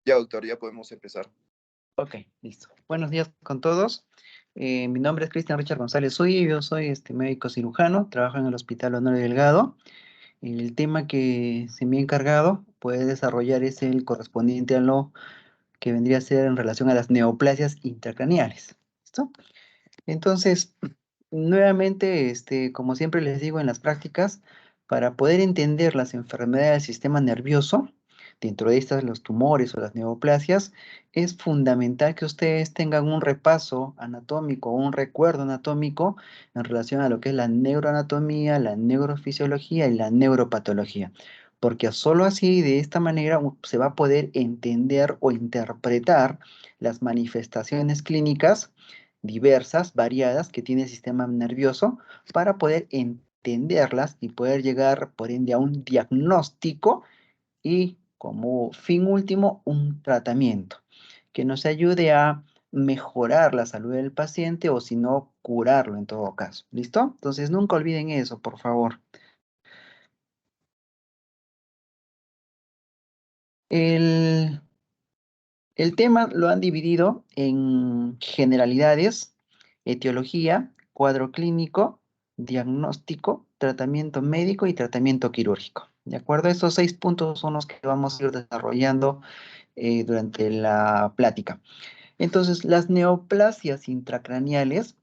Ya, doctor, ya podemos empezar. Ok, listo. Buenos días con todos. Mi nombre es Cristian Richard González Uy, yo soy médico cirujano, trabajo en el Hospital Honorio Delgado. El tema que se me ha encargado puede desarrollar es el correspondiente a lo que vendría a ser en relación a las neoplasias intracraneales. ¿Listo? Entonces, nuevamente, como siempre les digo en las prácticas, para poder entender las enfermedades del sistema nervioso, dentro de estas los tumores o las neoplasias, es fundamental que ustedes tengan un repaso anatómico, un recuerdo anatómico en relación a lo que es la neuroanatomía, la neurofisiología y la neuropatología. Porque solo así, de esta manera, se va a poder entender o interpretar las manifestaciones clínicas diversas, variadas, que tiene el sistema nervioso para poder entenderlas y poder llegar, por ende, a un diagnóstico y, como fin último, un tratamiento que nos ayude a mejorar la salud del paciente o, si no, curarlo en todo caso. ¿Listo? Entonces, nunca olviden eso, por favor. El, el tema lo han dividido en generalidades, etiología, cuadro clínico, diagnóstico, tratamiento médico y tratamiento quirúrgico. ¿De acuerdo? Estos 6 puntos son los que vamos a ir desarrollando durante la plática. Entonces, las neoplasias intracraneales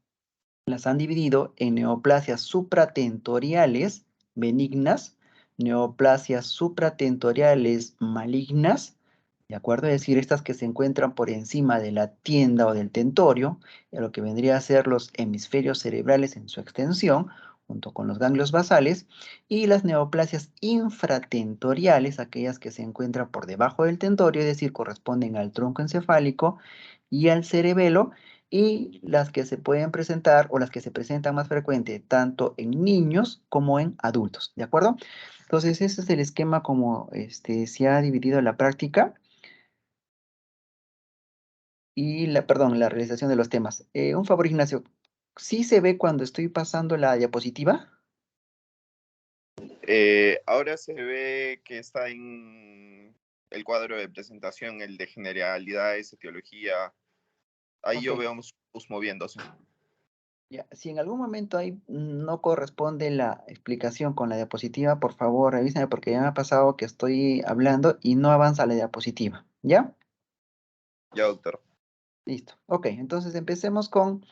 las han dividido en neoplasias supratentoriales benignas, neoplasias supratentoriales malignas, ¿de acuerdo? Es decir, estas que se encuentran por encima de la tienda o del tentorio, lo que vendría a ser los hemisferios cerebrales en su extensión, junto con los ganglios basales, y las neoplasias infratentoriales, aquellas que se encuentran por debajo del tentorio, es decir, corresponden al tronco encefálico y al cerebelo, y las que se pueden presentar o las que se presentan más frecuente tanto en niños como en adultos, ¿de acuerdo? Entonces, ese es el esquema como se ha dividido la práctica y la realización de los temas. Un favor, Ignacio, ¿sí se ve cuando estoy pasando la diapositiva? Ahora se ve que está en el cuadro de presentación, el de generalidades, etiología. Ahí Ok, yo veo sus moviéndose. ya. Si en algún momento ahí no corresponde la explicación con la diapositiva, por favor, revísame porque ya me ha pasado que estoy hablando y no avanza la diapositiva, ¿ya? Ya, doctor. Listo. Ok, entonces empecemos con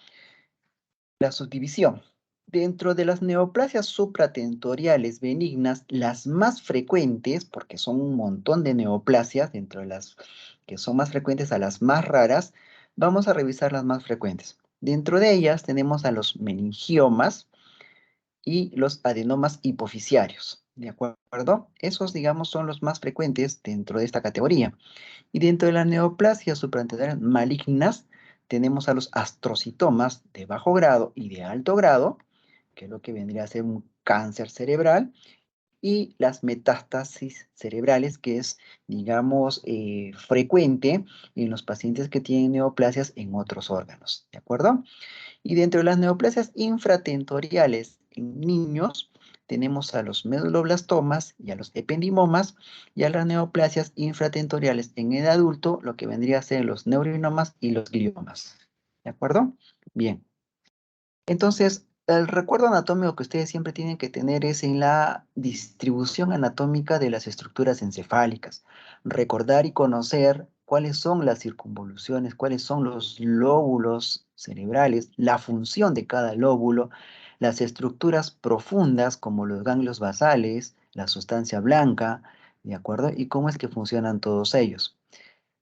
la subdivisión. Dentro de las neoplasias supratentoriales benignas, las más frecuentes, porque son un montón de neoplasias, dentro de las que son más frecuentes a las más raras, vamos a revisar las más frecuentes. Dentro de ellas tenemos a los meningiomas y los adenomas hipofisiarios. ¿De acuerdo? Esos, digamos, son los más frecuentes dentro de esta categoría. Y dentro de las neoplasias supratentoriales malignas, tenemos a los astrocitomas de bajo grado y de alto grado, que es lo que vendría a ser un cáncer cerebral, y las metástasis cerebrales, que es, digamos, frecuente en los pacientes que tienen neoplasias en otros órganos, ¿de acuerdo? Y dentro de las neoplasias infratentoriales en niños, tenemos a los meduloblastomas y a los ependimomas, y a las neoplasias infratentoriales en el adulto, lo que vendría a ser los neurinomas y los gliomas. ¿De acuerdo? Bien. Entonces, el recuerdo anatómico que ustedes siempre tienen que tener es en la distribución anatómica de las estructuras encefálicas. Recordar y conocer cuáles son las circunvoluciones, cuáles son los lóbulos cerebrales, la función de cada lóbulo, las estructuras profundas como los ganglios basales, la sustancia blanca, ¿de acuerdo? Y cómo es que funcionan todos ellos.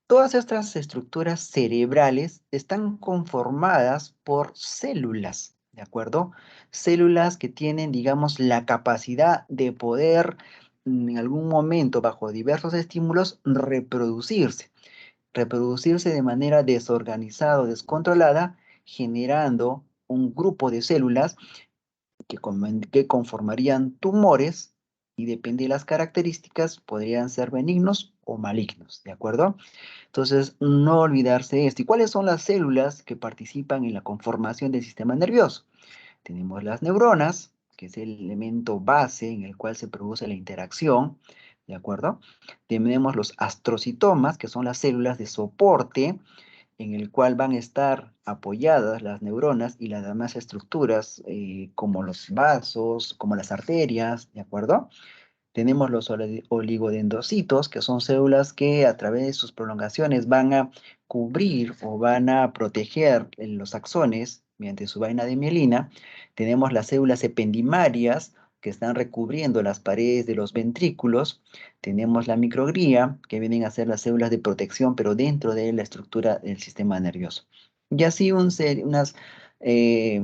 Todas estas estructuras cerebrales están conformadas por células, ¿de acuerdo? Células que tienen, digamos, la capacidad de poder en algún momento, bajo diversos estímulos, reproducirse de manera desorganizada o descontrolada, generando un grupo de células que conformarían tumores y depende de las características, podrían ser benignos o malignos, ¿de acuerdo? Entonces, no olvidarse de esto. ¿Y cuáles son las células que participan en la conformación del sistema nervioso? Tenemos las neuronas, que es el elemento base en el cual se produce la interacción. ¿de acuerdo? Tenemos los astrocitomas, que son las células de soporte, en el cual van a estar apoyadas las neuronas y las demás estructuras, como los vasos, como las arterias, ¿de acuerdo? Tenemos los oligodendrocitos, que son células que a través de sus prolongaciones van a cubrir o van a proteger los axones mediante su vaina de mielina. Tenemos las células ependimarias, que están recubriendo las paredes de los ventrículos. Tenemos la microglía, que vienen a ser las células de protección, pero dentro de la estructura del sistema nervioso. Y así unas eh,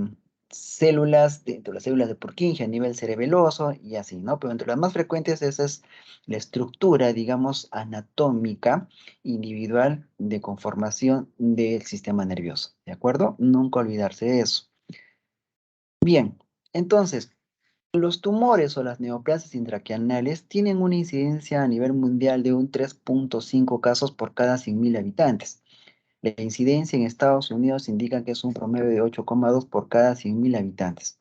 células, dentro de las células de Purkinje a nivel cerebeloso y así, ¿no? Pero entre las más frecuentes esa es la estructura, digamos, anatómica individual de conformación del sistema nervioso, ¿de acuerdo? Nunca olvidarse de eso. Bien, entonces, los tumores o las neoplasias intracraniales tienen una incidencia a nivel mundial de un 3.5 casos por cada 100.000 habitantes. La incidencia en Estados Unidos indica que es un promedio de 8,2 por cada 100.000 habitantes.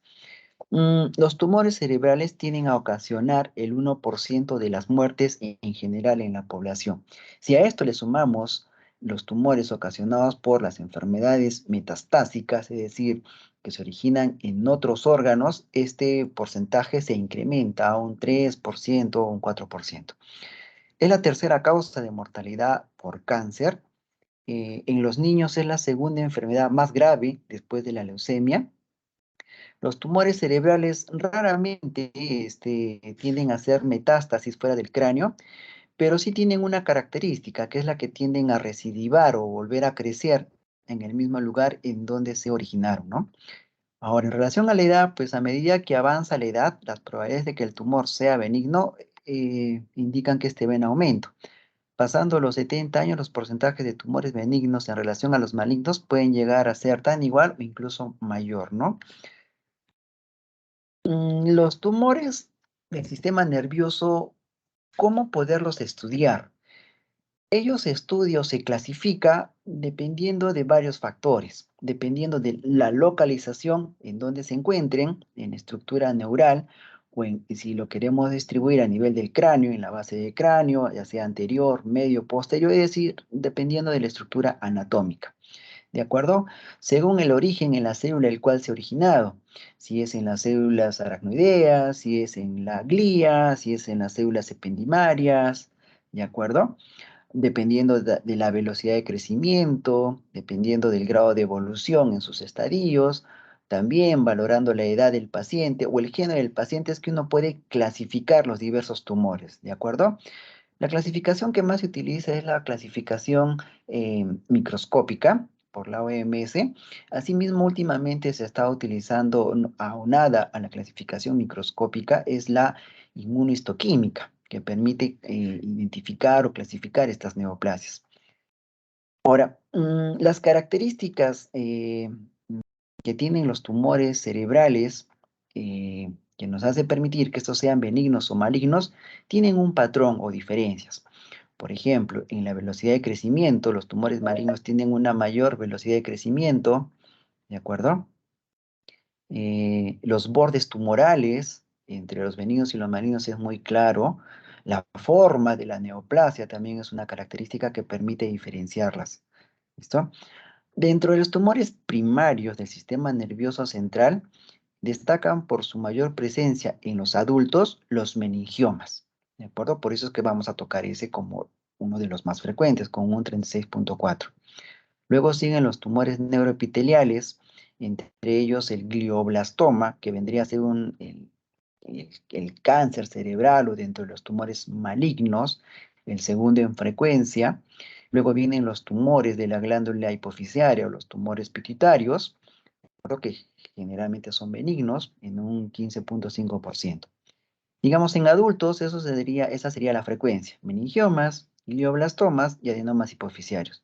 Los tumores cerebrales tienden a ocasionar el 1% de las muertes en general en la población. Si a esto le sumamos los tumores ocasionados por las enfermedades metastásicas, es decir, que se originan en otros órganos, este porcentaje se incrementa a un 3% o un 4%. Es la tercera causa de mortalidad por cáncer. En los niños es la segunda enfermedad más grave después de la leucemia. Los tumores cerebrales raramente tienden a hacer metástasis fuera del cráneo, pero sí tienen una característica, que es la que tienden a recidivar o volver a crecer en el mismo lugar en donde se originaron, ¿no? Ahora, en relación a la edad, pues a medida que avanza la edad, las probabilidades de que el tumor sea benigno indican que este va en aumento. Pasando los 70 años, los porcentajes de tumores benignos en relación a los malignos pueden llegar a ser tan igual o incluso mayor, ¿no? Los tumores del sistema nervioso, ¿cómo poderlos estudiar? Ellos se estudia o se clasifica dependiendo de varios factores, dependiendo de la localización en donde se encuentren, en estructura neural, o si lo queremos distribuir a nivel del cráneo, en la base del cráneo, ya sea anterior, medio, posterior, es decir, dependiendo de la estructura anatómica. ¿De acuerdo? Según el origen en la célula el cual se ha originado. Si es en las células aracnoideas, si es en la glía, si es en las células ependimarias, ¿de acuerdo? Dependiendo de la velocidad de crecimiento, dependiendo del grado de evolución en sus estadios, también valorando la edad del paciente o el género del paciente, es que uno puede clasificar los diversos tumores, ¿de acuerdo? La clasificación que más se utiliza es la clasificación microscópica por la OMS. Asimismo, últimamente se está utilizando, aunada a la clasificación microscópica, es la inmunohistoquímica, que permite identificar o clasificar estas neoplasias. Ahora, las características que tienen los tumores cerebrales, que nos hace permitir que estos sean benignos o malignos, tienen un patrón o diferencias. Por ejemplo, en la velocidad de crecimiento, los tumores malignos tienen una mayor velocidad de crecimiento, ¿de acuerdo? Los bordes tumorales entre los benignos y los malignos es muy claro. La forma de la neoplasia también es una característica que permite diferenciarlas. ¿Listo? Dentro de los tumores primarios del sistema nervioso central, destacan por su mayor presencia en los adultos los meningiomas, ¿de acuerdo? Por eso es que vamos a tocar ese como uno de los más frecuentes, con un 36.4. Luego siguen los tumores neuroepiteliales, entre ellos el glioblastoma, que vendría a ser el cáncer cerebral o dentro de los tumores malignos, el segundo en frecuencia. Luego vienen los tumores de la glándula hipoficiaria o los tumores pituitarios, que generalmente son benignos, en un 15.5%. Digamos, en adultos, esa sería la frecuencia: meningiomas, glioblastomas y adenomas hipoficiarios.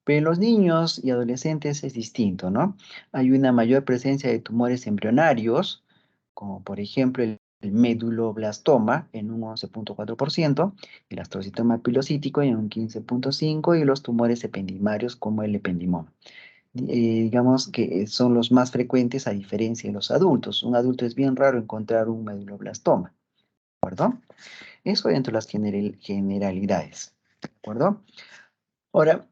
Pero en los niños y adolescentes es distinto, ¿no? Hay una mayor presencia de tumores embrionarios, como por ejemplo el meduloblastoma en un 11.4%, el astrocitoma pilocítico en un 15.5% y los tumores ependimarios como el ependimoma. Digamos que son los más frecuentes a diferencia de los adultos. Un adulto es bien raro encontrar un meduloblastoma, ¿de acuerdo? Eso dentro de las generalidades, ¿de acuerdo? Ahora,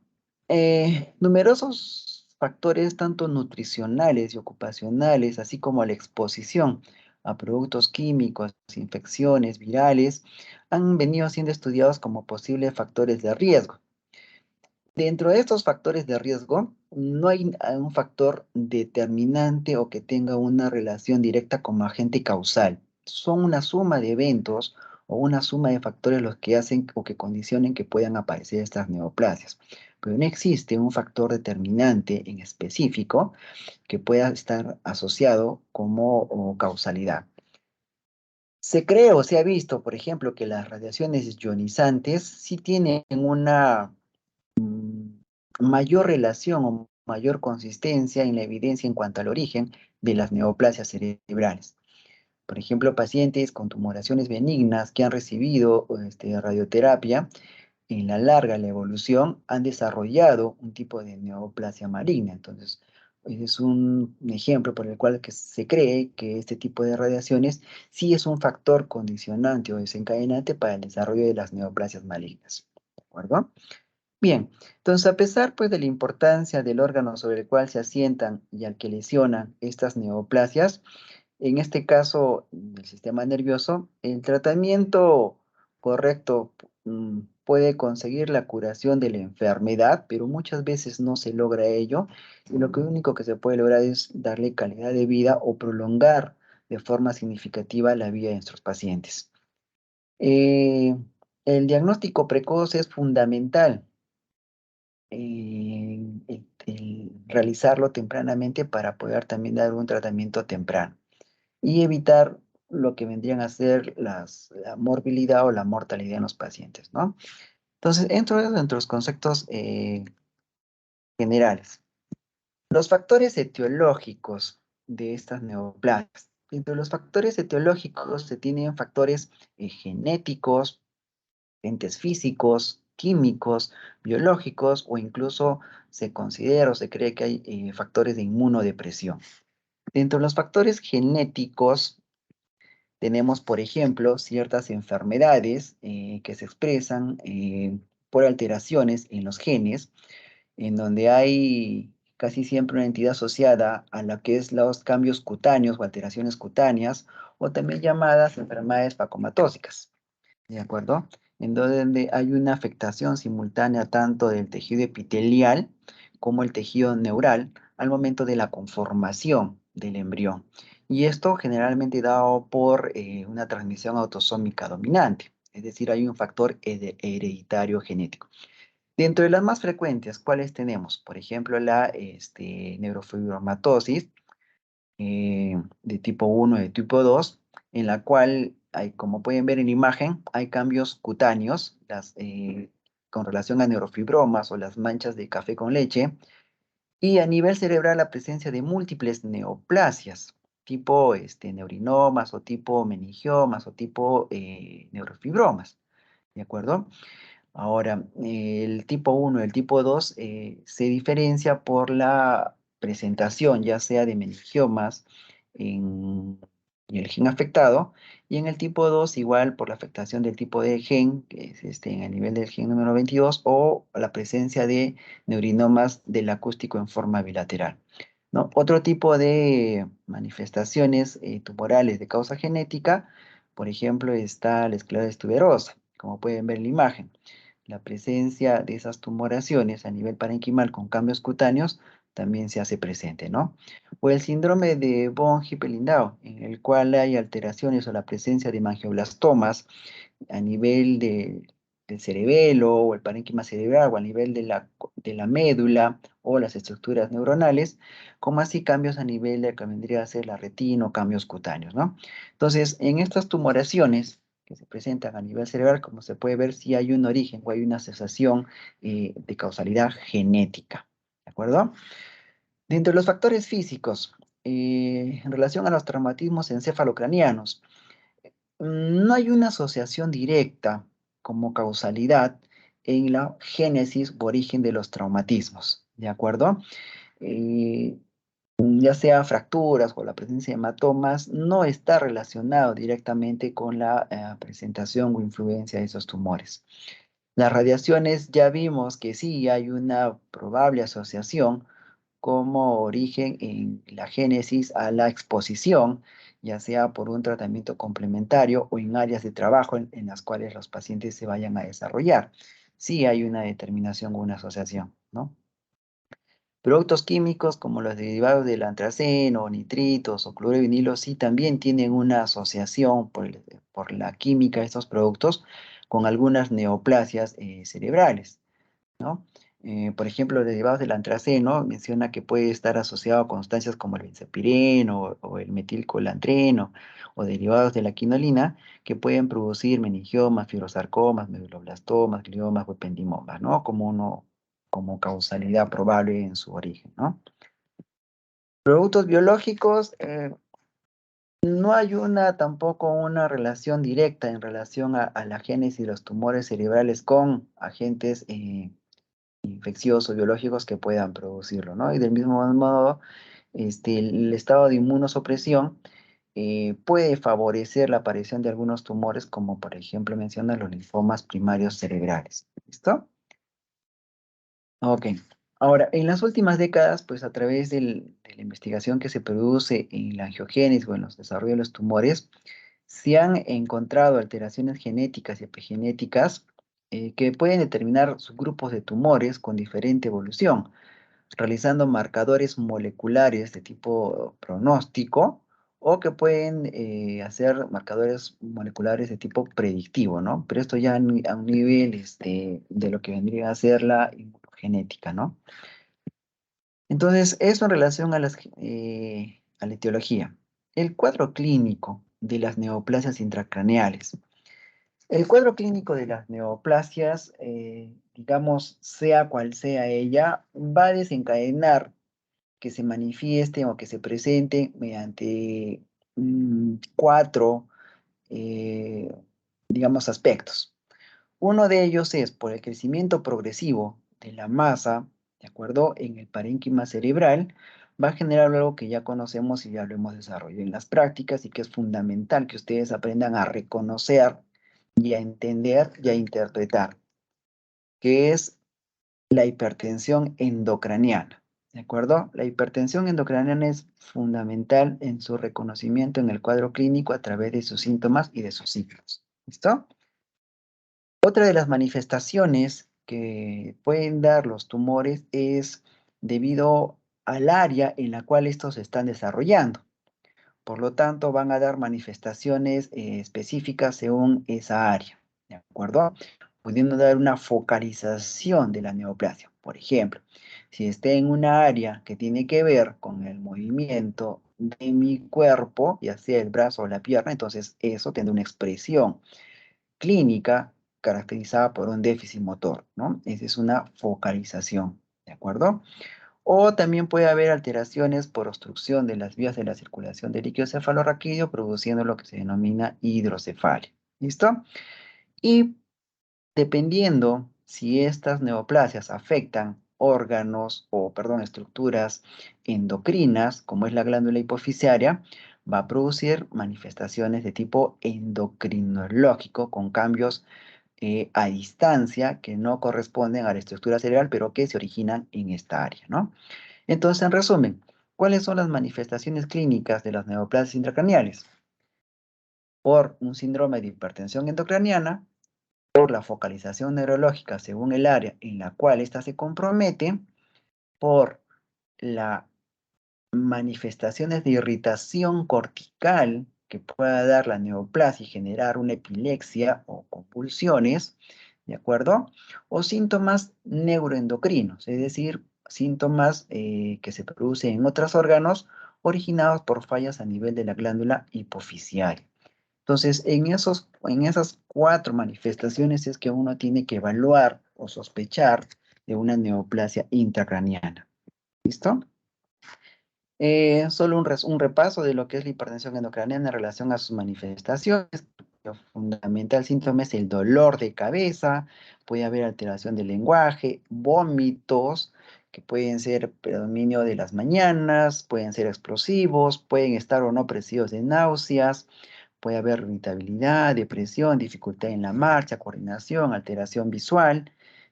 numerosos factores, tanto nutricionales y ocupacionales, así como la exposición a productos químicos, infecciones, virales, han venido siendo estudiados como posibles factores de riesgo. Dentro de estos factores de riesgo, no hay un factor determinante o que tenga una relación directa como agente causal. Son una suma de eventos o una suma de factores los que hacen o que condicionen que puedan aparecer estas neoplasias. Pero no existe un factor determinante en específico que pueda estar asociado como o causalidad. Se cree o se ha visto, por ejemplo, que las radiaciones ionizantes sí tienen una mayor relación o mayor consistencia en la evidencia en cuanto al origen de las neoplasias cerebrales. Por ejemplo, pacientes con tumoraciones benignas que han recibido radioterapia, en la larga la evolución han desarrollado un tipo de neoplasia maligna. Entonces, ese es un ejemplo por el cual que se cree que este tipo de radiaciones sí es un factor condicionante o desencadenante para el desarrollo de las neoplasias malignas. ¿De acuerdo? Bien, entonces a pesar pues de la importancia del órgano sobre el cual se asientan y al que lesionan estas neoplasias, en este caso del sistema nervioso, el tratamiento correcto puede conseguir la curación de la enfermedad, pero muchas veces no se logra ello, y lo único que se puede lograr es darle calidad de vida o prolongar de forma significativa la vida de nuestros pacientes. Eh, el diagnóstico precoz es fundamental el realizarlo tempranamente para poder también dar un tratamiento temprano y evitar lo que vendrían a ser la morbilidad o la mortalidad en los pacientes, ¿no? Entonces, entro dentro de los conceptos generales. Los factores etiológicos de estas neoplasias. Entre los factores etiológicos se tienen factores genéticos, entes físicos, químicos, biológicos o incluso se considera o se cree que hay factores de inmunodepresión. Dentro de los factores genéticos tenemos, por ejemplo, ciertas enfermedades que se expresan por alteraciones en los genes, en donde hay casi siempre una entidad asociada a la que es los cambios cutáneos o alteraciones cutáneas, o también llamadas enfermedades facomatósicas. ¿De acuerdo? En donde hay una afectación simultánea tanto del tejido epitelial como el tejido neural al momento de la conformación del embrión. Y esto generalmente dado por una transmisión autosómica dominante, es decir, hay un factor hereditario genético. Dentro de las más frecuentes, ¿cuáles tenemos? Por ejemplo, la neurofibromatosis, de tipo 1 y de tipo 2, en la cual hay, como pueden ver en la imagen, hay cambios cutáneos con relación a neurofibromas o las manchas de café con leche, y a nivel cerebral la presencia de múltiples neoplasias, tipo neurinomas o tipo meningiomas o tipo neurofibromas, ¿de acuerdo? Ahora, el tipo 1 y el tipo 2 se diferencia por la presentación, ya sea de meningiomas en el gen afectado, y en el tipo 2 igual por la afectación del tipo de gen, que es en el nivel del gen número 22, o la presencia de neurinomas del acústico en forma bilateral, ¿no? Otro tipo de manifestaciones tumorales de causa genética, por ejemplo, está la esclerosis tuberosa, como pueden ver en la imagen. La presencia de esas tumoraciones a nivel parenquimal con cambios cutáneos también se hace presente, ¿no? O el síndrome de von Hippel-Lindau, en el cual hay alteraciones o la presencia de mangioblastomas a nivel del cerebelo o el parénquima cerebral o a nivel de la médula o las estructuras neuronales, como así cambios a nivel de que vendría a ser la retina o cambios cutáneos, ¿no? Entonces, en estas tumoraciones que se presentan a nivel cerebral, como se puede ver, si hay un origen o hay una asociación de causalidad genética, ¿de acuerdo? Dentro de los factores físicos, en relación a los traumatismos encefalocranianos, no hay una asociación directa como causalidad en la génesis o origen de los traumatismos, ¿de acuerdo? Eh, ya sea fracturas o la presencia de hematomas, no está relacionado directamente con la presentación o influencia de esos tumores. Las radiaciones ya vimos que sí hay una probable asociación como origen en la génesis a la exposición, ya sea por un tratamiento complementario o en áreas de trabajo en las cuales los pacientes se vayan a desarrollar. Sí hay una determinación o una asociación, ¿no? Productos químicos como los derivados del antraceno, nitritos o cloruro de vinilo sí también tienen una asociación por la química de estos productos con algunas neoplasias cerebrales, ¿no? Por ejemplo, los derivados del antraceno menciona que puede estar asociado a constancias como el benzopireno o el metilcolantreno o derivados de la quinolina que pueden producir meningiomas, fibrosarcomas, meduloblastomas, gliomas o ependimomas, ¿no? Como causalidad probable en su origen, ¿no? Productos biológicos, no hay tampoco una relación directa en relación a la génesis de los tumores cerebrales con agentes infecciosos, biológicos que puedan producirlo, ¿no? Y del mismo modo, el estado de inmunosupresión puede favorecer la aparición de algunos tumores, como por ejemplo menciona los linfomas primarios cerebrales. ¿Listo? Ok. Ahora, en las últimas décadas, pues a través de la investigación que se produce en la angiogénesis o en los desarrollos de los tumores, se han encontrado alteraciones genéticas y epigenéticas que pueden determinar subgrupos de tumores con diferente evolución, realizando marcadores moleculares de tipo pronóstico o que pueden hacer marcadores moleculares de tipo predictivo, ¿no? Pero esto ya a un nivel de lo que vendría a ser la inmunogenética, ¿no? Entonces, eso en relación a la etiología. El cuadro clínico de las neoplasias intracraneales. El cuadro clínico de las neoplasias, digamos, sea cual sea ella, va a desencadenar que se manifiesten o que se presenten mediante cuatro, eh, digamos, aspectos. Uno de ellos es por el crecimiento progresivo de la masa, ¿de acuerdo? En el parénquima cerebral, va a generar algo que ya conocemos y ya lo hemos desarrollado en las prácticas y que es fundamental que ustedes aprendan a reconocer y a entender y a interpretar, que es la hipertensión endocraniana. ¿De acuerdo? La hipertensión endocraniana es fundamental en su reconocimiento en el cuadro clínico a través de sus síntomas y de sus signos. ¿Listo? Otra de las manifestaciones que pueden dar los tumores es debido al área en la cual estos se están desarrollando. Por lo tanto, van a dar manifestaciones específicas según esa área, ¿de acuerdo? Pudiendo dar una focalización de la neoplasia. Por ejemplo, si está en una área que tiene que ver con el movimiento de mi cuerpo, ya sea el brazo o la pierna, entonces eso tendrá una expresión clínica caracterizada por un déficit motor, ¿no? Esa es una focalización, ¿de acuerdo? O también puede haber alteraciones por obstrucción de las vías de la circulación del líquido cefalorraquídeo, produciendo lo que se denomina hidrocefalia. ¿Listo? Y dependiendo si estas neoplasias afectan órganos o, perdón, estructuras endocrinas, como es la glándula hipofisiaria, va a producir manifestaciones de tipo endocrinológico con cambios a distancia que no corresponden a la estructura cerebral, pero que se originan en esta área, ¿no? Entonces, en resumen, ¿cuáles son las manifestaciones clínicas de las neoplasias intracraneales? Por un síndrome de hipertensión endocraniana, por la focalización neurológica según el área en la cual ésta se compromete, por las manifestaciones de irritación cortical que pueda dar la neoplasia y generar una epilepsia o convulsiones, ¿de acuerdo? O síntomas neuroendocrinos, es decir, síntomas que se producen en otros órganos originados por fallas a nivel de la glándula hipofisiaria. Entonces, en esas cuatro manifestaciones es que uno tiene que evaluar o sospechar de una neoplasia intracraniana. ¿Listo? Solo un repaso de lo que es la hipertensión endocraniana en relación a sus manifestaciones. Lo fundamental síntoma es el dolor de cabeza, puede haber alteración del lenguaje, vómitos que pueden ser predominio de las mañanas, pueden ser explosivos, pueden estar o no precedidos de náuseas, puede haber irritabilidad, depresión, dificultad en la marcha, coordinación, alteración visual,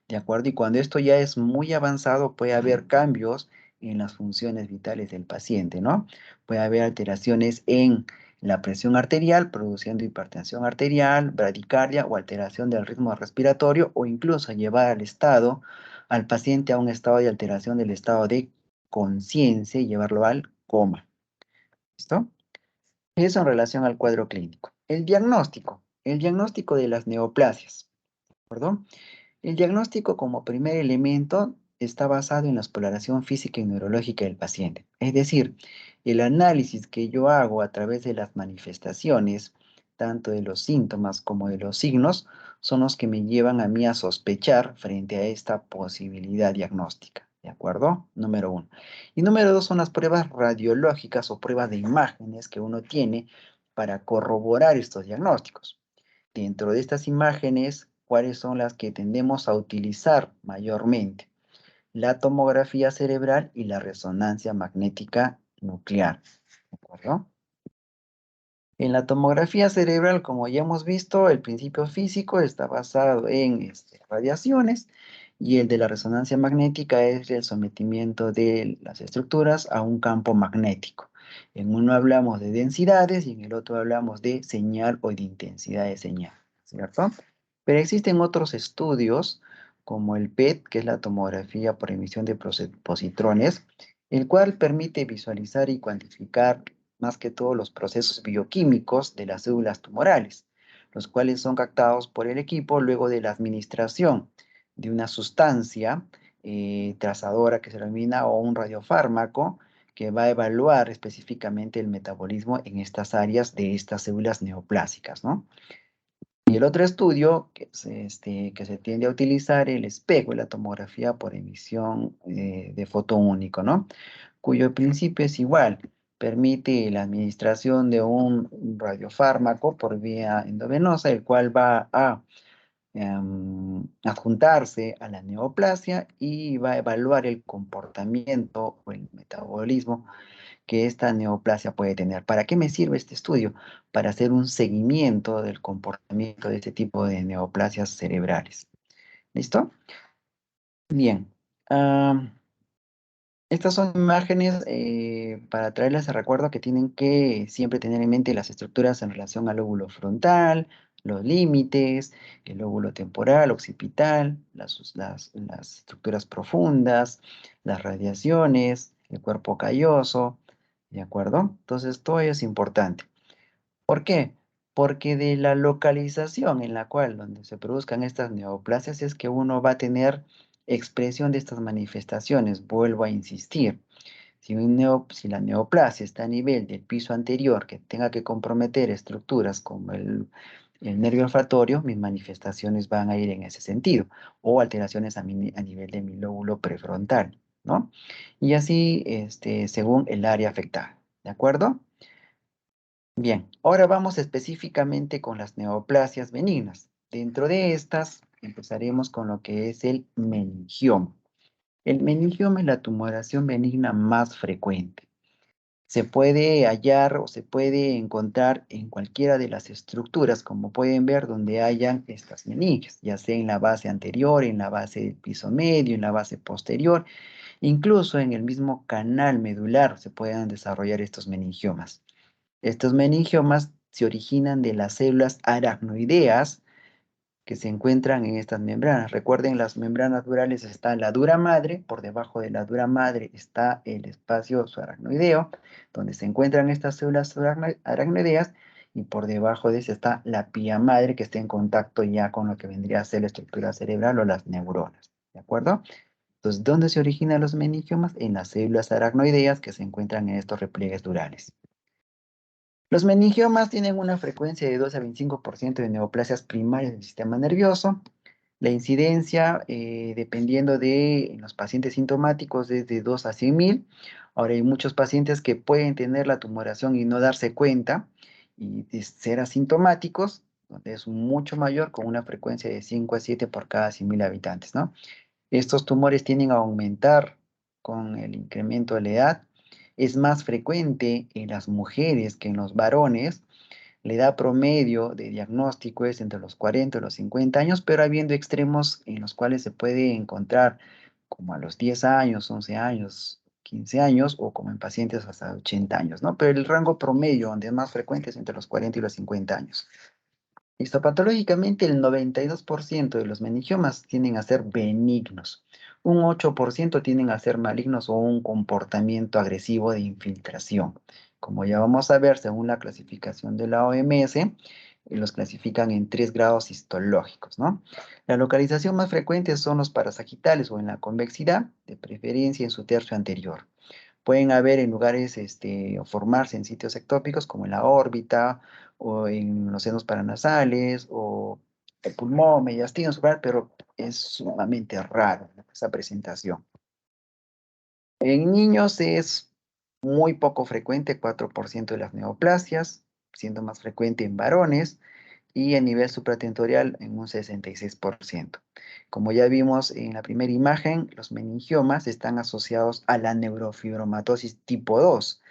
¿de acuerdo? Y cuando esto ya es muy avanzado, puede haber cambios en las funciones vitales del paciente, ¿no? Puede haber alteraciones en la presión arterial, produciendo hipertensión arterial, bradicardia o alteración del ritmo respiratorio, o incluso llevar al paciente a un estado de alteración del estado de conciencia y llevarlo al coma. ¿Listo? Eso en relación al cuadro clínico. El diagnóstico de las neoplasias, ¿perdón? El diagnóstico como primer elemento está basado en la exploración física y neurológica del paciente. Es decir, el análisis que yo hago a través de las manifestaciones, tanto de los síntomas como de los signos, son los que me llevan a mí a sospechar frente a esta posibilidad diagnóstica. ¿De acuerdo? Número uno. Y número dos son las pruebas radiológicas o pruebas de imágenes que uno tiene para corroborar estos diagnósticos. Dentro de estas imágenes, ¿cuáles son las que tendemos a utilizar mayormente? La tomografía cerebral y la resonancia magnética nuclear. ¿De acuerdo? En la tomografía cerebral, como ya hemos visto, el principio físico está basado en radiaciones y el de la resonancia magnética es el sometimiento de las estructuras a un campo magnético. En uno hablamos de densidades y en el otro hablamos de señal o de intensidad de señal, ¿cierto? Pero existen otros estudios como el PET, que es la tomografía por emisión de positrones, el cual permite visualizar y cuantificar más que todo los procesos bioquímicos de las células tumorales, los cuales son captados por el equipo luego de la administración de una sustancia trazadora que se denomina o un radiofármaco que va a evaluar específicamente el metabolismo en estas áreas de estas células neoplásicas, ¿no? Y el otro estudio que se tiende a utilizar el espejo y la tomografía por emisión de foto único, ¿no? Cuyo principio es igual, permite la administración de un radiofármaco por vía endovenosa, el cual va a adjuntarse a la neoplasia y va a evaluar el comportamiento o el metabolismo que esta neoplasia puede tener. ¿Para qué me sirve este estudio? Para hacer un seguimiento del comportamiento de este tipo de neoplasias cerebrales. ¿Listo? Bien. Estas son imágenes para traerles a recuerdo que tienen que siempre tener en mente las estructuras en relación al lóbulo frontal, los límites, el lóbulo temporal, occipital, las estructuras profundas, las radiaciones, el cuerpo calloso, ¿de acuerdo? Entonces, todo ello es importante. ¿Por qué? Porque de la localización en la cual donde se produzcan estas neoplasias es que uno va a tener expresión de estas manifestaciones. Vuelvo a insistir. Si la neoplasia está a nivel del piso anterior que tenga que comprometer estructuras como el nervio olfatorio, mis manifestaciones van a ir en ese sentido. O alteraciones a nivel de mi lóbulo prefrontal, ¿no? Y así, según el área afectada. ¿De acuerdo? Bien, ahora vamos específicamente con las neoplasias benignas. Dentro de estas, empezaremos con lo que es el meningioma. El meningioma es la tumoración benigna más frecuente. Se puede hallar o se puede encontrar en cualquiera de las estructuras, como pueden ver, donde hayan estas meninges, ya sea en la base anterior, en la base del piso medio, en la base posterior, incluso en el mismo canal medular se pueden desarrollar estos meningiomas. Estos meningiomas se originan de las células aracnoideas que se encuentran en estas membranas. Recuerden, las membranas durales está la dura madre, por debajo de la dura madre está el espacio subaracnoideo, donde se encuentran estas células aracnoideas, y por debajo de esa está la pía madre, que está en contacto ya con lo que vendría a ser la estructura cerebral o las neuronas. ¿De acuerdo? Entonces, ¿dónde se originan los meningiomas? En las células aracnoideas que se encuentran en estos repliegues durales. Los meningiomas tienen una frecuencia de 2 a 25% de neoplasias primarias del sistema nervioso. La incidencia, dependiendo de los pacientes sintomáticos, es de 2 a 100.000. Ahora, hay muchos pacientes que pueden tener la tumoración y no darse cuenta y ser asintomáticos, donde es mucho mayor, con una frecuencia de 5 a 7 por cada 100.000 habitantes, ¿no? Estos tumores tienden a aumentar con el incremento de la edad. Es más frecuente en las mujeres que en los varones. La edad promedio de diagnóstico es entre los 40 y los 50 años, pero habiendo extremos en los cuales se puede encontrar como a los 10 años, 11 años, 15 años o como en pacientes hasta 80 años, ¿no? Pero el rango promedio donde es más frecuente es entre los 40 y los 50 años. Histopatológicamente, el 92% de los meningiomas tienden a ser benignos. Un 8% tienden a ser malignos o un comportamiento agresivo de infiltración. Como ya vamos a ver, según la clasificación de la OMS, los clasifican en 3 grados histológicos, ¿no? La localización más frecuente son los parasagitales o en la convexidad, de preferencia en su tercio anterior. Pueden haber en lugares, o formarse en sitios ectópicos como en la órbita o en los senos paranasales o el pulmón, mediastino, suprarrenal, pero es sumamente raro, ¿no?, esa presentación. En niños es muy poco frecuente, 4% de las neoplasias, siendo más frecuente en varones, y a nivel supratentorial en un 66%. Como ya vimos en la primera imagen, los meningiomas están asociados a la neurofibromatosis tipo 2,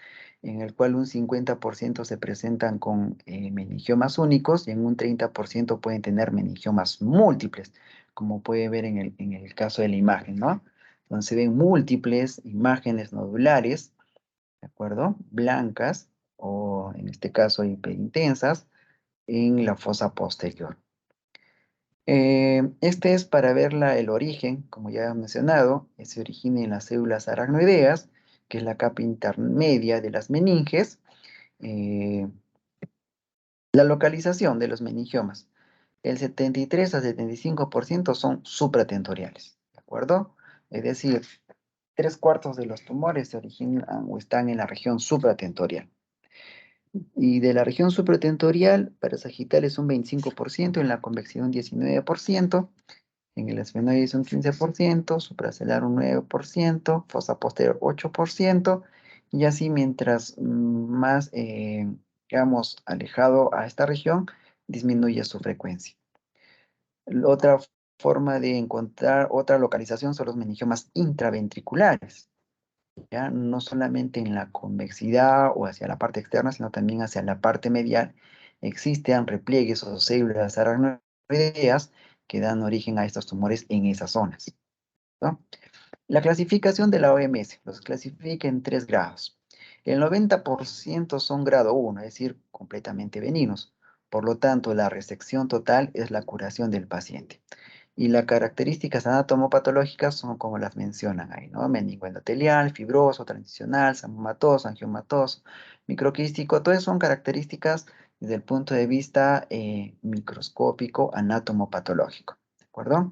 en el cual un 50% se presentan con meningiomas únicos y en un 30% pueden tener meningiomas múltiples, como puede ver en el caso de la imagen, ¿no? Donde se ven múltiples imágenes nodulares, ¿de acuerdo? Blancas o en este caso hiperintensas en la fosa posterior. Este es para ver el origen, como ya he mencionado, se origina en las células aracnoideas, que es la capa intermedia de las meninges. eh, la localización de los meningiomas, el 73 a 75% son supratentoriales, ¿de acuerdo? Es decir, 3/4 de los tumores se originan o están en la región supratentorial. Y de la región supratentorial, para sagital es un 25%, en la convección un 19%, en el esfenoides un 15%, supracelular un 9%, fosa posterior 8%, y así mientras más, digamos, alejado a esta región, disminuye su frecuencia. Otra forma de encontrar otra localización son los meningiomas intraventriculares, ¿ya? No solamente en la convexidad o hacia la parte externa, sino también hacia la parte medial, existen repliegues o células aracnoideas que dan origen a estos tumores en esas zonas, ¿no? La clasificación de la OMS los clasifica en 3 grados. El 90% son grado 1, es decir, completamente benignos. Por lo tanto, la resección total es la curación del paciente. Y las características anatomopatológicas son como las mencionan ahí, ¿no? Meningoendotelial, fibroso, transicional, samomatoso, angiomatoso, microquístico, todas son características desde el punto de vista microscópico anatomopatológico, ¿de acuerdo?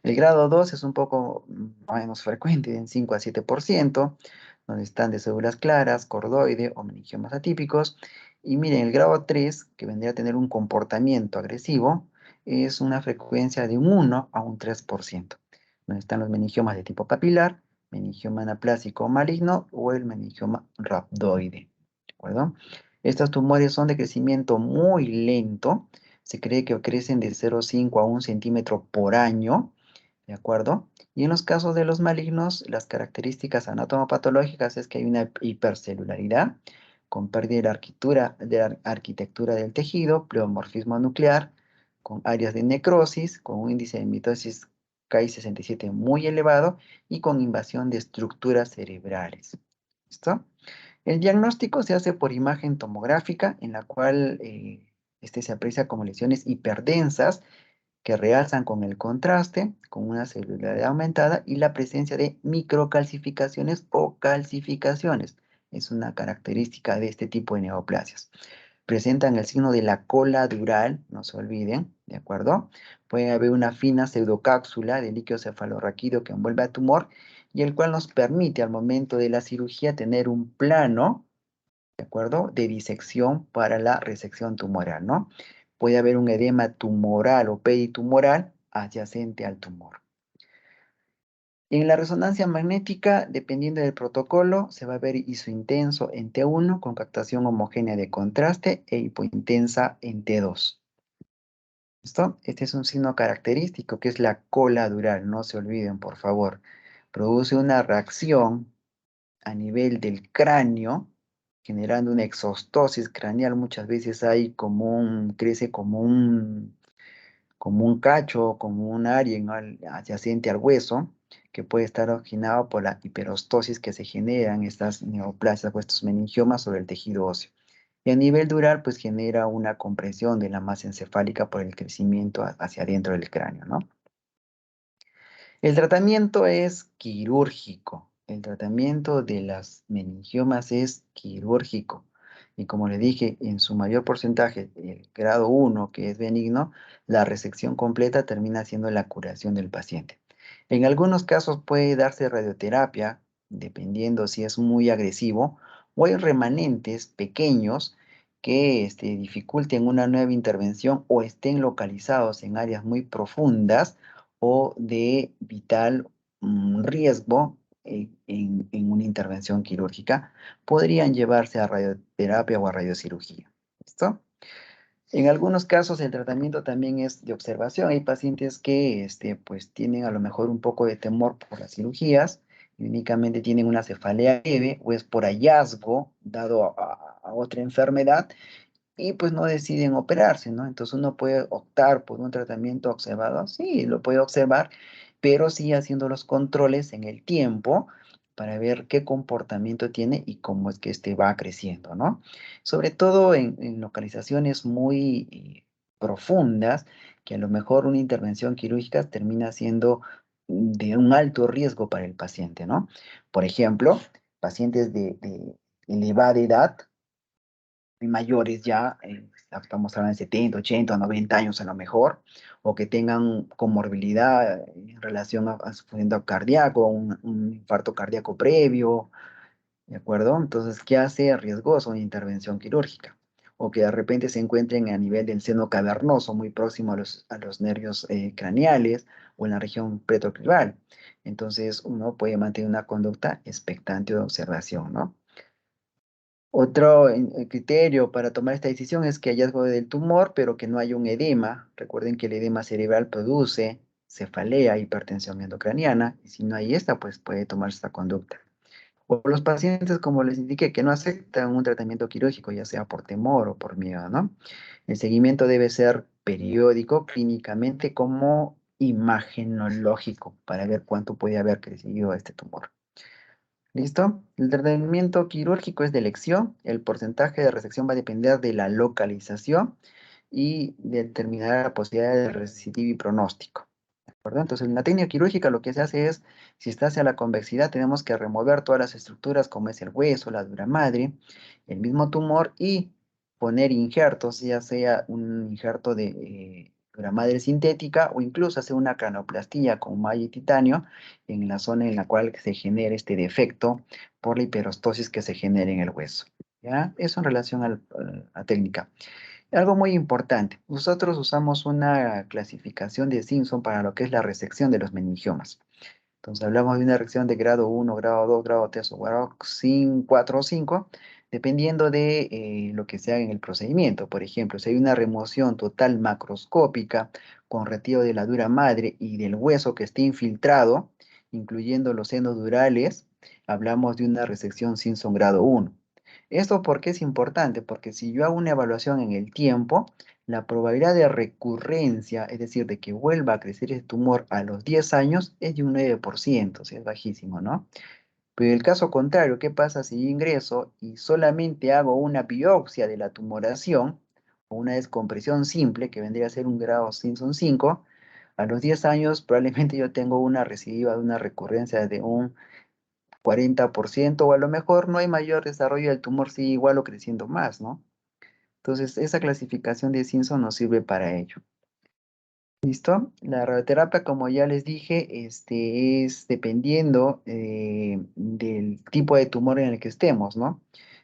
El grado 2 es un poco menos frecuente, en 5 a 7%, donde están de células claras, cordoide o meningiomas atípicos. Y miren, el grado 3, que vendría a tener un comportamiento agresivo, es una frecuencia de un 1 a un 3%, donde están los meningiomas de tipo papilar, meningioma anaplásico maligno o el meningioma rhabdoide, ¿de acuerdo? Estos tumores son de crecimiento muy lento, se cree que crecen de 0,5 a 1 centímetro por año, ¿de acuerdo? Y en los casos de los malignos, las características anatomopatológicas es que hay una hipercelularidad, con pérdida de la arquitectura del tejido, pleomorfismo nuclear, con áreas de necrosis, con un índice de mitosis Ki-67 muy elevado y con invasión de estructuras cerebrales. ¿Listo? El diagnóstico se hace por imagen tomográfica, en la cual se aprecia como lesiones hiperdensas que realzan con el contraste, con una celularidad aumentada y la presencia de microcalcificaciones o calcificaciones. Es una característica de este tipo de neoplasias. Presentan el signo de la cola dural, no se olviden, ¿de acuerdo? Puede haber una fina pseudocápsula de líquido cefalorraquídeo que envuelve al tumor y el cual nos permite al momento de la cirugía tener un plano, ¿de acuerdo?, de disección para la resección tumoral, ¿no? Puede haber un edema tumoral o peritumoral adyacente al tumor. En la resonancia magnética, dependiendo del protocolo, se va a ver isointenso en T1 con captación homogénea de contraste e hipointensa en T2. ¿Listo? Este es un signo característico que es la cola dural, no se olviden, por favor. produce una reacción a nivel del cráneo, generando una exostosis craneal. Muchas veces hay crece como un cacho, como un área adyacente al hueso, que puede estar originado por la hiperostosis que se generan estas neoplasias o estos meningiomas sobre el tejido óseo. Y a nivel dural, pues genera una compresión de la masa encefálica por el crecimiento hacia adentro del cráneo, ¿no? El tratamiento es quirúrgico. El tratamiento de las meningiomas es quirúrgico. Y como le dije, en su mayor porcentaje, el grado 1, que es benigno, la resección completa termina siendo la curación del paciente. En algunos casos puede darse radioterapia, dependiendo si es muy agresivo, o hay remanentes pequeños que dificulten una nueva intervención o estén localizados en áreas muy profundas o de vital riesgo en una intervención quirúrgica, podrían llevarse a radioterapia o a radiocirugía. ¿Listo? En algunos casos el tratamiento también es de observación. Hay pacientes que pues, tienen a lo mejor un poco de temor por las cirugías y únicamente tienen una cefalea leve o es por hallazgo dado a otra enfermedad y pues no deciden operarse, ¿no? Entonces uno puede optar por un tratamiento observado, sí, lo puede observar, pero sí haciendo los controles en el tiempo para ver qué comportamiento tiene y cómo es que va creciendo, ¿no? Sobre todo en localizaciones muy profundas, que a lo mejor una intervención quirúrgica termina siendo de un alto riesgo para el paciente, ¿no? Por ejemplo, pacientes de elevada edad, mayores ya, estamos hablando de 70, 80, 90 años a lo mejor, o que tengan comorbilidad en relación a su funcionamiento cardíaco, un infarto cardíaco previo, ¿de acuerdo? Entonces, ¿qué hace riesgoso una intervención quirúrgica? O que de repente se encuentren a nivel del seno cavernoso, muy próximo a los nervios craneales o en la región pretroclival. Entonces, uno puede mantener una conducta expectante de observación, ¿no? Otro criterio para tomar esta decisión es que haya hallazgo del tumor, pero que no haya un edema. Recuerden que el edema cerebral produce cefalea, hipertensión endocraniana, y si no hay esta, pues puede tomarse esta conducta. O los pacientes, como les indiqué, que no aceptan un tratamiento quirúrgico, ya sea por temor o por miedo, ¿no? El seguimiento debe ser periódico, clínicamente como imagenológico, para ver cuánto puede haber crecido este tumor. ¿Listo? El tratamiento quirúrgico es de elección. El porcentaje de resección va a depender de la localización y determinará la posibilidad de recidiva y pronóstico. ¿De acuerdo? Entonces, en la técnica quirúrgica lo que se hace es, si está hacia la convexidad, tenemos que remover todas las estructuras como es el hueso, la dura madre, el mismo tumor y poner injertos, ya sea un injerto de dura madre sintética o incluso hacer una cranioplastía con malla y titanio en la zona en la cual se genera este defecto por la hiperostosis que se genera en el hueso. ¿Ya? Eso en relación a la técnica. Algo muy importante, nosotros usamos una clasificación de Simpson para lo que es la resección de los meningiomas. Entonces hablamos de una resección de grado 1, grado 2, grado 3 o grado 4 o 5, dependiendo de lo que se haga en el procedimiento. Por ejemplo, si hay una remoción total macroscópica con retiro de la dura madre y del hueso que esté infiltrado, incluyendo los senos durales, hablamos de una resección Simpson grado 1. ¿Esto por qué es importante? Porque si yo hago una evaluación en el tiempo, la probabilidad de recurrencia, es decir, de que vuelva a crecer el tumor a los 10 años, es de un 9%, o sea, es bajísimo, ¿no? Pero en el caso contrario, ¿qué pasa si yo ingreso y solamente hago una biopsia de la tumoración, o una descompresión simple, que vendría a ser un grado Simpson 5, a los 10 años probablemente yo tengo una recidiva de una recurrencia de un 40%, o a lo mejor no hay mayor desarrollo del tumor, sigue igual o creciendo más, ¿no? Entonces, esa clasificación de Simpson nos sirve para ello. ¿Listo? La radioterapia, como ya les dije, es dependiendo del tipo de tumor en el que estemos, ¿no?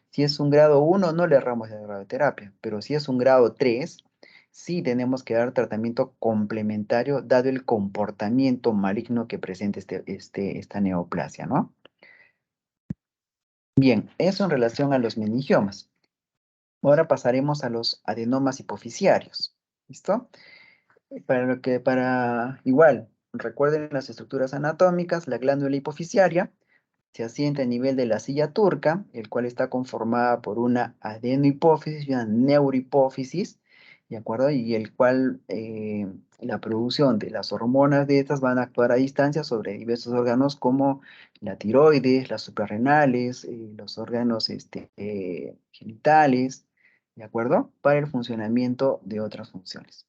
Si es un grado 1, no le erramos de radioterapia, pero si es un grado 3, sí tenemos que dar tratamiento complementario dado el comportamiento maligno que presenta esta neoplasia, ¿no? Bien, eso en relación a los meningiomas. Ahora pasaremos a los adenomas hipoficiarios. ¿Listo? Para igual, Recuerden las estructuras anatómicas, la glándula hipoficiaria se asienta a nivel de la silla turca, el cual está conformada por una adenohipófisis y una neurohipófisis, ¿de acuerdo? Y el cual la producción de las hormonas de estas van a actuar a distancia sobre diversos órganos como la tiroides, las suprarrenales, los órganos genitales, ¿de acuerdo? Para el funcionamiento de otras funciones.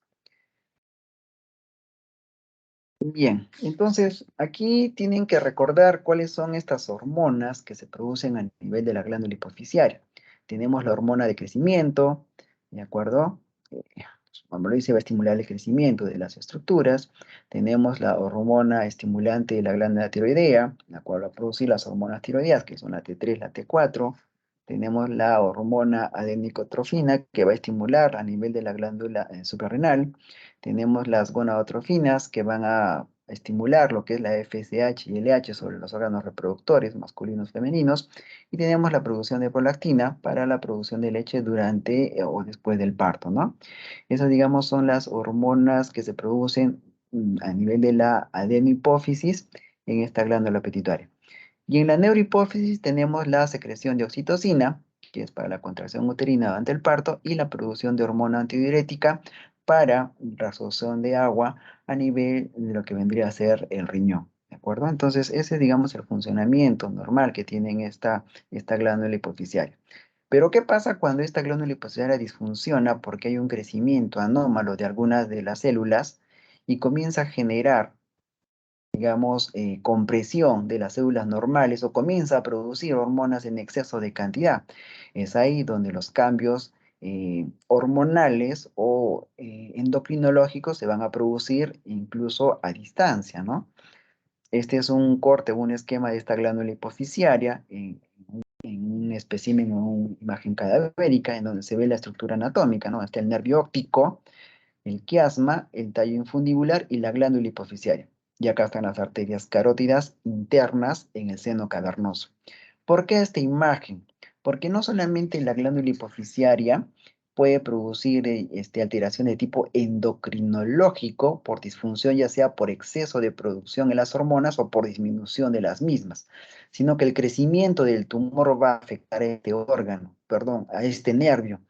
Bien, entonces aquí tienen que recordar cuáles son estas hormonas que se producen a nivel de la glándula hipoficiaria. Tenemos la hormona de crecimiento, ¿de acuerdo? Como lo dice, va a estimular el crecimiento de las estructuras. Tenemos la hormona estimulante de la glándula tiroidea, la cual va a producir las hormonas tiroideas, que son la T3, la T4. Tenemos la hormona adenicotrofina, que va a estimular a nivel de la glándula suprarrenal. Tenemos las gonadotrofinas que van a estimular lo que es la FSH y LH sobre los órganos reproductores masculinos y femeninos. Y tenemos la producción de prolactina para la producción de leche durante o después del parto, ¿no? Esas, digamos, son las hormonas que se producen a nivel de la adenohipófisis en esta glándula pituitaria. Y en la neurohipófisis tenemos la secreción de oxitocina, que es para la contracción uterina durante el parto, y la producción de hormona antidiurética para reabsorción de agua a nivel de lo que vendría a ser el riñón. ¿De acuerdo? Entonces, ese es, digamos, el funcionamiento normal que tiene esta glándula hipoficiaria. Pero, ¿qué pasa cuando esta glándula hipoficiaria disfunciona porque hay un crecimiento anómalo de algunas de las células y comienza a generar, digamos, compresión de las células normales o comienza a producir hormonas en exceso de cantidad? Es ahí donde los cambios hormonales o endocrinológicos se van a producir incluso a distancia, ¿no? Este es un corte, un esquema de esta glándula hipoficiaria en un espécimen o una imagen cadavérica en donde se ve la estructura anatómica, ¿no? Está el nervio óptico, el quiasma, el tallo infundibular y la glándula hipoficiaria. Y acá están las arterias carótidas internas en el seno cavernoso. ¿Por qué esta imagen? Porque no solamente la glándula hipoficiaria puede producir alteración de tipo endocrinológico por disfunción, ya sea por exceso de producción en las hormonas o por disminución de las mismas, sino que el crecimiento del tumor va a afectar a este órgano, perdón, a este nervio,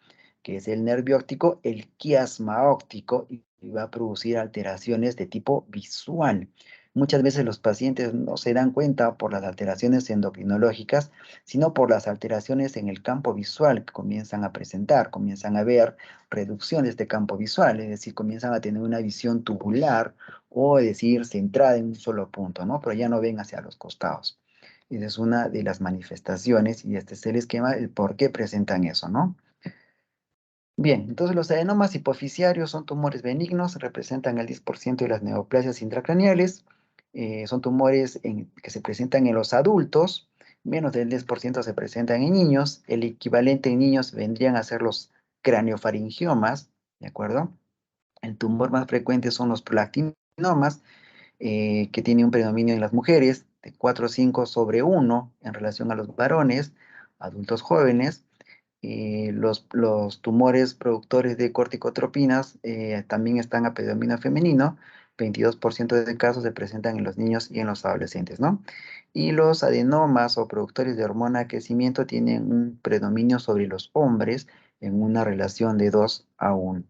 que es el nervio óptico, el quiasma óptico, y va a producir alteraciones de tipo visual. Muchas veces los pacientes no se dan cuenta por las alteraciones endocrinológicas, sino por las alteraciones en el campo visual que comienzan a presentar, comienzan a ver reducción de este campo visual, es decir, comienzan a tener una visión tubular o, es decir, centrada en un solo punto, ¿no? Pero ya no ven hacia los costados. Esa es una de las manifestaciones y este es el esquema, el por qué presentan eso, ¿no? Bien, entonces los adenomas hipoficiarios son tumores benignos, representan el 10% de las neoplasias intracraneales, son tumores que se presentan en los adultos, menos del 10% se presentan en niños, el equivalente en niños vendrían a ser los craneofaringiomas, ¿de acuerdo? El tumor más frecuente son los prolactinomas, que tiene un predominio en las mujeres de 4 o 5 sobre 1 en relación a los varones, adultos jóvenes. Los tumores productores de corticotropinas también están a predominio femenino, 22% de casos se presentan en los niños y en los adolescentes, ¿no? Y los adenomas o productores de hormona de crecimiento tienen un predominio sobre los hombres en una relación de 2 a 1.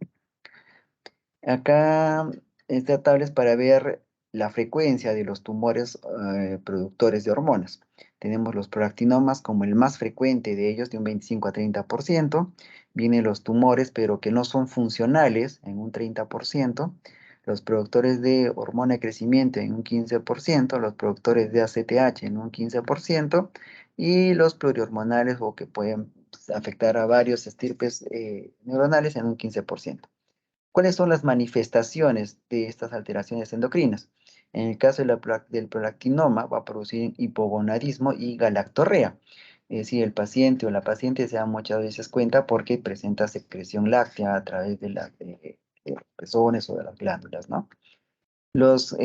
Acá esta tabla es para ver la frecuencia de los tumores productores de hormonas. Tenemos los prolactinomas como el más frecuente de ellos, de un 25 a 30%. Vienen los tumores, pero que no son funcionales, en un 30%. Los productores de hormona de crecimiento en un 15%. Los productores de ACTH en un 15%. Y los plurihormonales, o que pueden afectar a varios estirpes neuronales, en un 15%. ¿Cuáles son las manifestaciones de estas alteraciones endocrinas? En el caso del prolactinoma, va a producir hipogonadismo y galactorrea. Es decir, el paciente o la paciente se da muchas veces cuenta porque presenta secreción láctea a través de los pezones o de las glándulas, ¿no? Los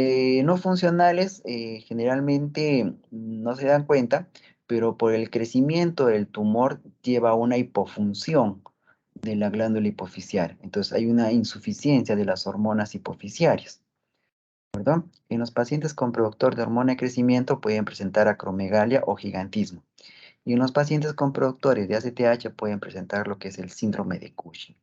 no funcionales generalmente no se dan cuenta, pero por el crecimiento del tumor lleva a una hipofunción de la glándula hipoficiaria. Entonces hay una insuficiencia de las hormonas hipoficiarias. ¿Verdad? En los pacientes con productor de hormona de crecimiento pueden presentar acromegalia o gigantismo. Y en los pacientes con productores de ACTH pueden presentar lo que es el síndrome de Cushing.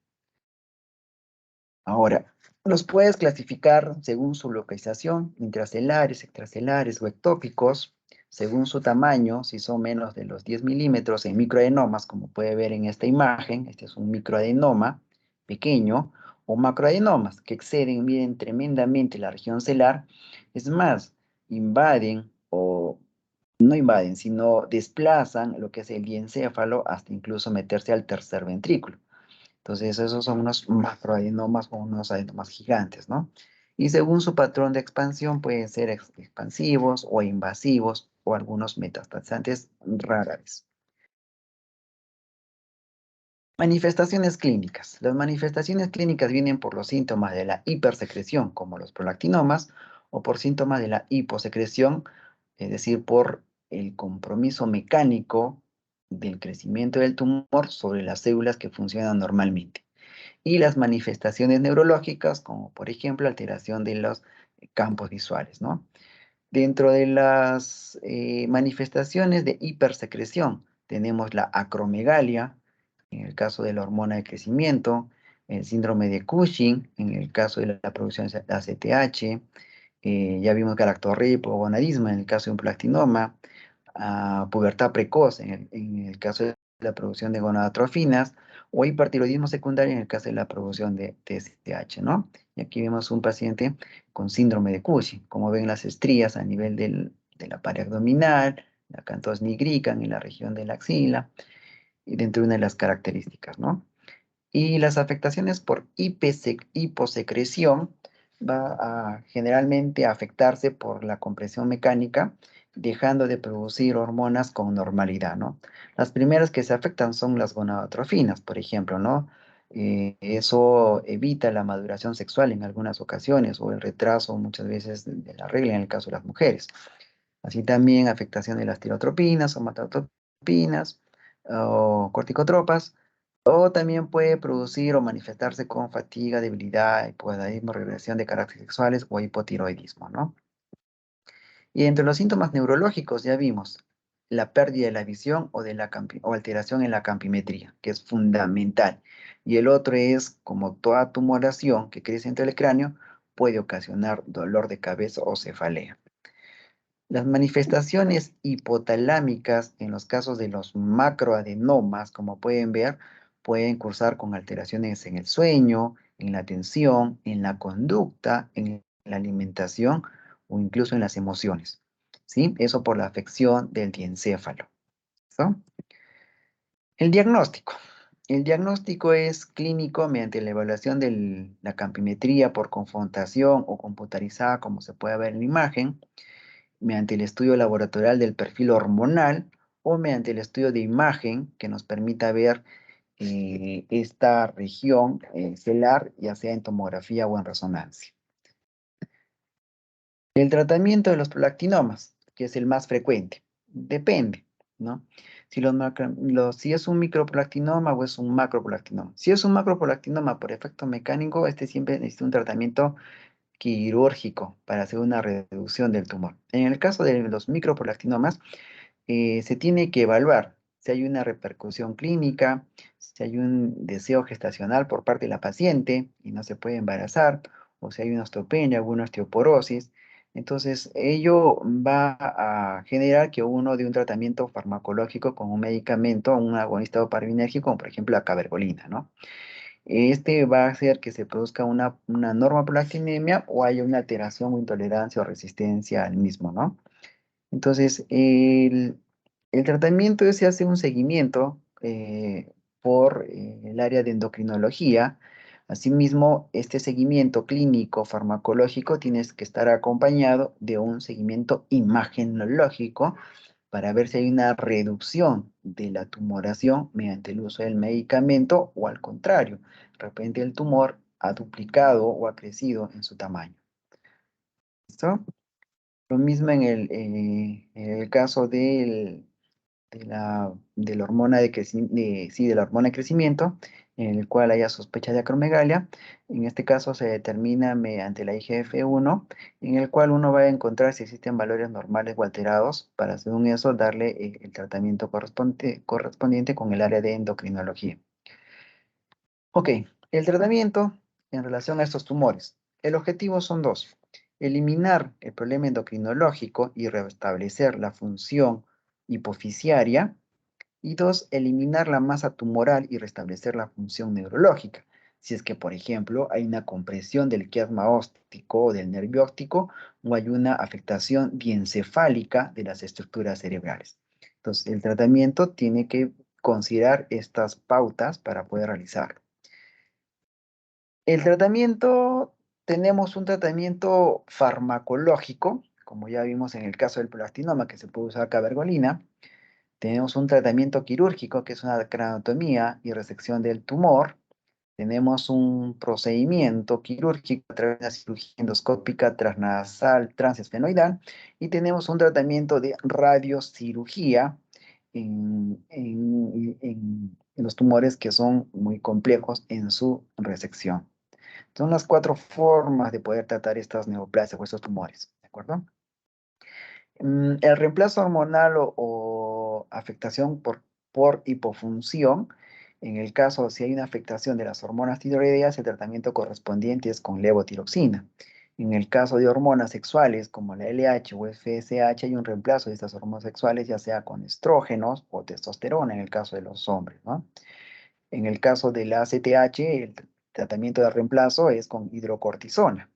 Ahora, los puedes clasificar según su localización, intracelares, extracelares o ectópicos, según su tamaño, si son menos de los 10 milímetros en microadenomas, como puede ver en esta imagen, este es un microadenoma pequeño, o macroadenomas, que exceden, miden tremendamente la región celar, es más, invaden o no invaden, sino desplazan lo que es el diencéfalo hasta incluso meterse al tercer ventrículo. Entonces, esos son unos macroadenomas o unos adenomas gigantes, ¿no? Y según su patrón de expansión, pueden ser expansivos o invasivos o algunos metastasantes rara vez. Manifestaciones clínicas. Las manifestaciones clínicas vienen por los síntomas de la hipersecreción, como los prolactinomas, o por síntomas de la hiposecreción, es decir, por el compromiso mecánico del crecimiento del tumor sobre las células que funcionan normalmente. Y las manifestaciones neurológicas, como por ejemplo alteración de los campos visuales, ¿no? Dentro de las manifestaciones de hipersecreción tenemos la acromegalia, en el caso de la hormona de crecimiento, el síndrome de Cushing, en el caso de la producción de ACTH, ya vimos galactorrea, hipogonadismo en el caso de un prolactinoma, pubertad precoz en el caso de la producción de gonadotrofinas, o hipertiroidismo secundario en el caso de la producción de TSH, ¿no? Y aquí vemos un paciente con síndrome de Cushing, como ven las estrías a nivel de la pared abdominal, la cantos nigrican en la región de la axila, y dentro de una de las características, ¿no? Y las afectaciones por hiposecreción va a generalmente afectarse por la compresión mecánica, dejando de producir hormonas con normalidad, ¿no? Las primeras que se afectan son las gonadotrofinas, por ejemplo, ¿no? Eso evita la maduración sexual en algunas ocasiones o el retraso muchas veces de la regla en el caso de las mujeres. Así también afectación de las tirotropinas, somatotropinas o corticotropas, o también puede producir o manifestarse con fatiga, debilidad, hipogonadismo, regresión de caracteres sexuales o hipotiroidismo, ¿no? Y entre los síntomas neurológicos ya vimos la pérdida de la visión o, o alteración en la campimetría, que es fundamental. Y el otro es, como toda tumoración que crece entre el cráneo, puede ocasionar dolor de cabeza o cefalea. Las manifestaciones hipotalámicas en los casos de los macroadenomas, como pueden ver, pueden cursar con alteraciones en el sueño, en la atención, en la conducta, en la alimentación o incluso en las emociones. ¿Sí? Eso por la afección del diencéfalo. ¿So? El diagnóstico. El diagnóstico es clínico mediante la evaluación de la campimetría por confrontación o computarizada, como se puede ver en la imagen, mediante el estudio laboratorial del perfil hormonal o mediante el estudio de imagen que nos permita ver esta región celular, ya sea en tomografía o en resonancia. El tratamiento de los prolactinomas, que es el más frecuente, depende, ¿no? Si es un microprolactinoma o es un macroprolactinoma. Si es un macroprolactinoma por efecto mecánico, este siempre necesita un tratamiento quirúrgico para hacer una reducción del tumor. En el caso de los microprolactinomas, se tiene que evaluar si hay una repercusión clínica, si hay un deseo gestacional por parte de la paciente y no se puede embarazar, o si hay una osteopenia o una osteoporosis. Entonces, ello va a generar que uno dé un tratamiento farmacológico con un medicamento, un agonista dopaminérgico, como por ejemplo la cabergolina, ¿no? Este va a hacer que se produzca una normoprolactinemia o haya una alteración o intolerancia o resistencia al mismo, ¿no? Entonces, el tratamiento se hace un seguimiento por el área de endocrinología. Asimismo, este seguimiento clínico farmacológico tiene que estar acompañado de un seguimiento imagenológico para ver si hay una reducción de la tumoración mediante el uso del medicamento o al contrario, de repente el tumor ha duplicado o ha crecido en su tamaño. ¿Listo? Lo mismo en el caso de la hormona de, sí, de la hormona de crecimiento, en el cual haya sospecha de acromegalia. En este caso se determina mediante la IGF-1, en el cual uno va a encontrar si existen valores normales o alterados, para según eso darle el tratamiento correspondiente con el área de endocrinología. Ok, el tratamiento en relación a estos tumores. El objetivo son dos: eliminar el problema endocrinológico y restablecer la función hipofisiaria. Y dos, eliminar la masa tumoral y restablecer la función neurológica. Si es que, por ejemplo, hay una compresión del quiasma óptico o del nervio óptico, o hay una afectación diencefálica de las estructuras cerebrales. Entonces, el tratamiento tiene que considerar estas pautas para poder realizarlo. El tratamiento, tenemos un tratamiento farmacológico, como ya vimos en el caso del plastinoma, que se puede usar cabergolina. Tenemos un tratamiento quirúrgico, que es una craniotomía y resección del tumor. Tenemos un procedimiento quirúrgico a través de la cirugía endoscópica transnasal transesfenoidal. Y tenemos un tratamiento de radiocirugía en los tumores que son muy complejos en su resección. Son las 4 formas de poder tratar estas neoplasias o estos tumores, ¿de acuerdo? El reemplazo hormonal o afectación por hipofunción, en el caso si hay una afectación de las hormonas tiroideas, el tratamiento correspondiente es con levotiroxina. En el caso de hormonas sexuales como la LH o FSH, hay un reemplazo de estas hormonas sexuales, ya sea con estrógenos o testosterona en el caso de los hombres, ¿no? En el caso de la ACTH, el tratamiento de reemplazo es con hidrocortisona.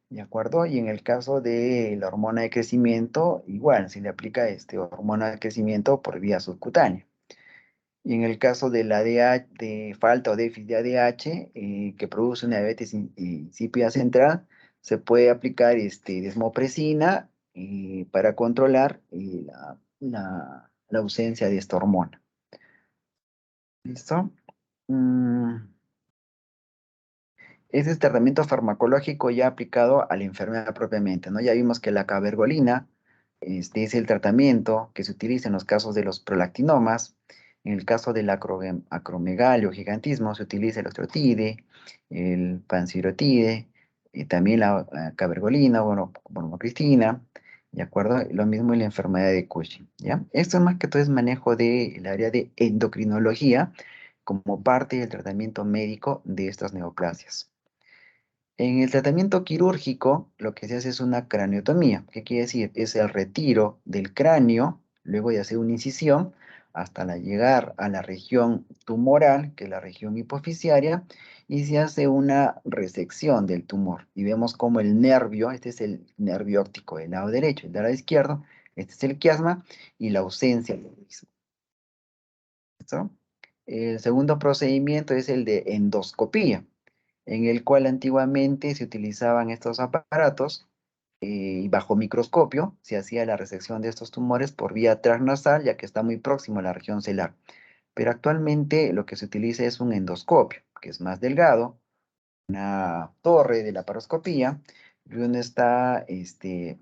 ¿De acuerdo? Y en el caso de la hormona de crecimiento, igual, se le aplica hormona de crecimiento por vía subcutánea. Y en el caso de la de falta o déficit de ADH, que produce una diabetes insípida central, se puede aplicar desmopresina para controlar la ausencia de esta hormona. ¿Listo? Ese es tratamiento farmacológico ya aplicado a la enfermedad propiamente, ¿no? Ya vimos que la cabergolina es el tratamiento que se utiliza en los casos de los prolactinomas. En el caso del acromegalio o gigantismo se utiliza el osteotide, el pancirotide, y también la cabergolina, bueno, bromocristina, ¿de acuerdo? Lo mismo en la enfermedad de Cushing, ¿ya? Esto más que todo es manejo del área de endocrinología como parte del tratamiento médico de estas neoplasias. En el tratamiento quirúrgico, lo que se hace es una craniotomía. ¿Qué quiere decir? Es el retiro del cráneo, luego de hacer una incisión, hasta llegar a la región tumoral, que es la región hipofisiaria, y se hace una resección del tumor. Y vemos como el nervio, este es el nervio óptico del lado derecho, el del lado izquierdo, este es el quiasma y la ausencia del mismo. ¿Listo? El segundo procedimiento es el de endoscopía, en el cual antiguamente se utilizaban estos aparatos y bajo microscopio se hacía la resección de estos tumores por vía transnasal, ya que está muy próximo a la región celular. Pero actualmente lo que se utiliza es un endoscopio, que es más delgado, una torre de laparoscopía, y uno está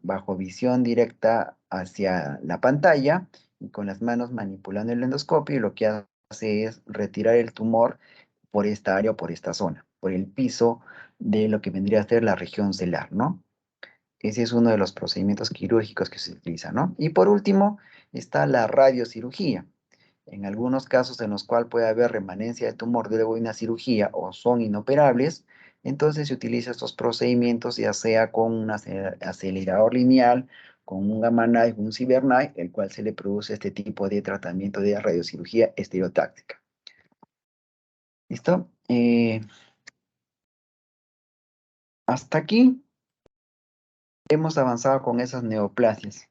bajo visión directa hacia la pantalla y con las manos manipulando el endoscopio, y lo que hace es retirar el tumor por esta área o por esta zona, por el piso de lo que vendría a ser la región celular, ¿no? Ese es uno de los procedimientos quirúrgicos que se utiliza, ¿no? Y por último está la radiocirugía. En algunos casos en los cuales puede haber remanencia de tumor luego de una cirugía o son inoperables, entonces se utiliza estos procedimientos ya sea con un acelerador lineal, con un gamma knife, un cyber knife, el cual se le produce este tipo de tratamiento de radiocirugía estereotáctica. ¿Listo? Hasta aquí hemos avanzado con esas neoplasias.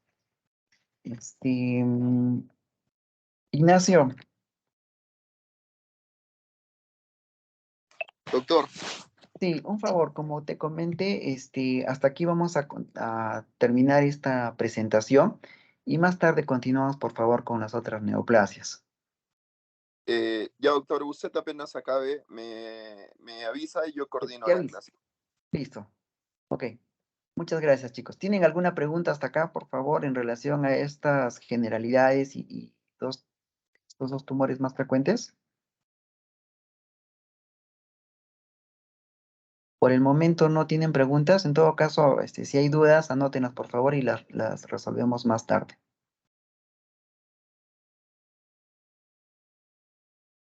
Ignacio, Doctor, sí, un favor, como te comenté, hasta aquí vamos a terminar esta presentación y más tarde continuamos, por favor, con las otras neoplasias. ya doctor, usted apenas acabe, me avisa y yo coordino ¿Te la aviso? clase. Listo. Ok. Muchas gracias, chicos. ¿Tienen alguna pregunta hasta acá, por favor, en relación a estas generalidades y estos dos tumores más frecuentes? Por el momento no tienen preguntas. En todo caso, si hay dudas, anótenlas por favor y las resolvemos más tarde.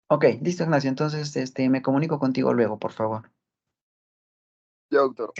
Ok, listo, Ignacio. Entonces, me comunico contigo luego, por favor. Ya, doctor.